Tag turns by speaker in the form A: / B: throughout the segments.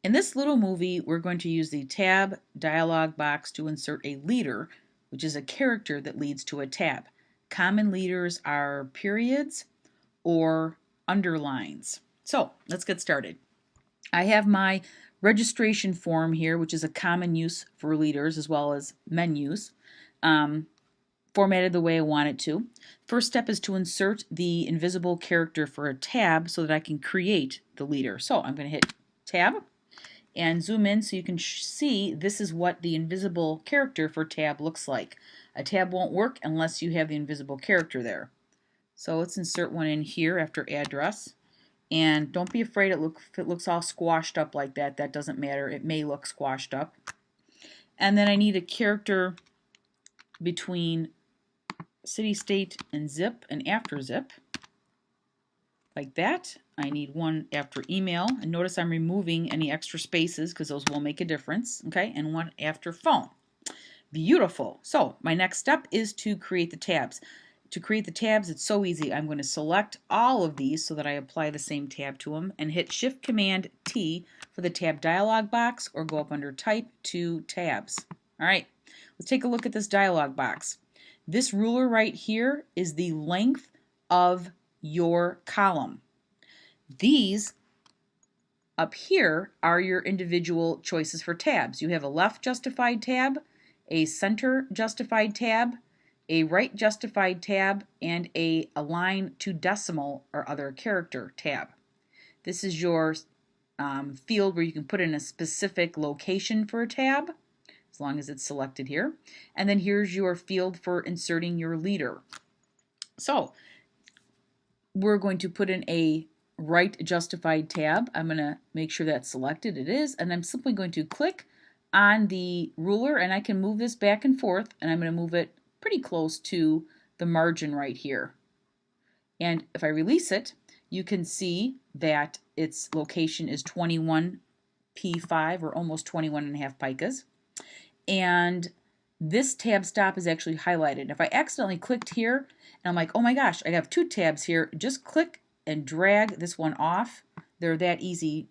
A: In this little movie, we're going to use the tab dialog box to insert a leader, which is a character that leads to a tab. Common leaders are periods or underlines. So let's get started. I have my registration form here, which is a common use for leaders as well as menus, formatted the way I want it to. First step is to insert the invisible character for a tab so that I can create the leader. So I'm going to hit tab and zoom in so you can see this is what the invisible character for tab looks like. A tab won't work unless you have the invisible character there. So let's insert one in here after address. And don't be afraid if it looks all squashed up like that. That doesn't matter. It may look squashed up. And then I need a character between city, state, and zip and after zip. Like that. I need one after email. And notice I'm removing any extra spaces because those will make a difference. Okay, and one after phone. Beautiful. So my next step is to create the tabs. To create the tabs, it's so easy. I'm going to select all of these so that I apply the same tab to them and hit Shift-Command-T for the tab dialog box or go up under Type to Tabs. All right, let's take a look at this dialog box. This ruler right here is the length of your column. These up here are your individual choices for tabs. You have a left justified tab, a center justified tab, a right justified tab, and a align to decimal or other character tab. This is your field where you can put in a specific location for a tab, as long as it's selected here. And then here's your field for inserting your leader. So we're going to put in a right justified tab. I'm going to make sure that's selected. It is. And I'm simply going to click on the ruler, and I can move this back and forth, and I'm going to move it pretty close to the margin right here. And if I release it, you can see that its location is 21p5 or almost 21.5 picas. And this tab stop is actually highlighted. If I accidentally clicked here and I'm like, oh my gosh, I have two tabs here, just click and drag this one off. They're that easy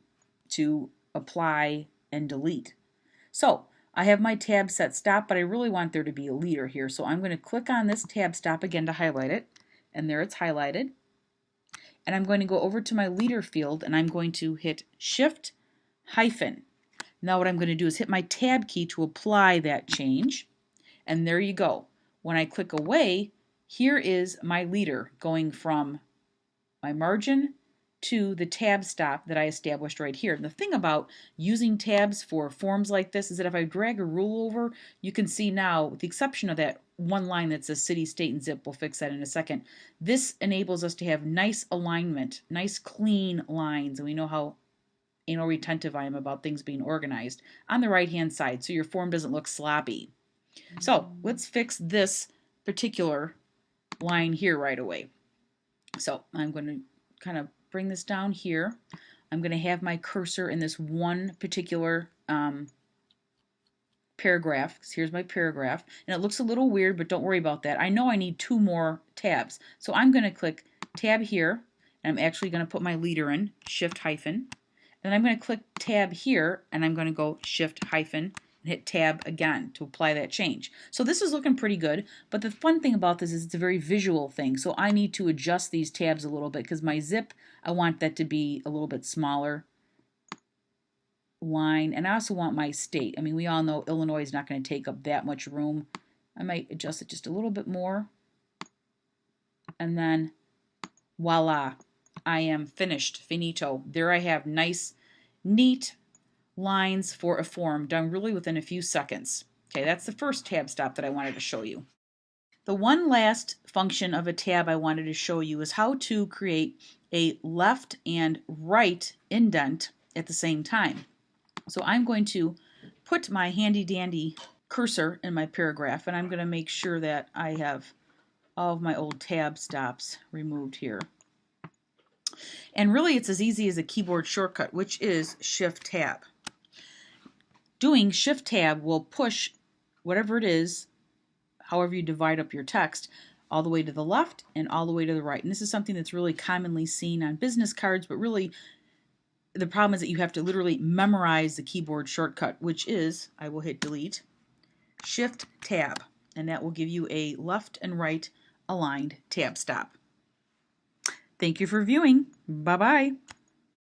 A: to apply and delete. So I have my tab set stop, but I really want there to be a leader here. So I'm going to click on this tab stop again to highlight it. And there it's highlighted. And I'm going to go over to my leader field and I'm going to hit Shift hyphen. Now what I'm going to do is hit my tab key to apply that change. And there you go. When I click away, here is my leader going from my margin to the tab stop that I established right here. And the thing about using tabs for forms like this is that if I drag a rule over, you can see now, with the exception of that one line that says city, state, and zip, we'll fix that in a second, this enables us to have nice alignment, nice clean lines, and we know how retentive I am about things being organized on the right-hand side so your form doesn't look sloppy. So let's fix this particular line here right away. So I'm going to kind of bring this down here. I'm going to have my cursor in this one particular paragraph. So here's my paragraph. And it looks a little weird, but don't worry about that. I know I need two more tabs. So I'm going to click tab here. And I'm actually going to put my leader in, Shift hyphen. Then I'm going to click tab here, and I'm going to go Shift hyphen and hit tab again to apply that change. So this is looking pretty good, but the fun thing about this is it's a very visual thing. So I need to adjust these tabs a little bit because my zip, I want that to be a little bit smaller line, and I also want my state. I mean, we all know Illinois is not going to take up that much room. I might adjust it just a little bit more, and then voila, I am finished, finito. There I have nice, neat lines for a form done really within a few seconds. Okay, that's the first tab stop that I wanted to show you. The one last function of a tab I wanted to show you is how to create a left and right indent at the same time. So I'm going to put my handy dandy cursor in my paragraph, and I'm going to make sure that I have all of my old tab stops removed here. And really it's as easy as a keyboard shortcut, which is Shift Tab. Doing Shift Tab will push whatever it is, however you divide up your text, all the way to the left and all the way to the right. And this is something that's really commonly seen on business cards, but really the problem is that you have to literally memorize the keyboard shortcut, which is, I will hit delete, Shift Tab, and that will give you a left and right aligned tab stop. Thank you for viewing. Bye-bye.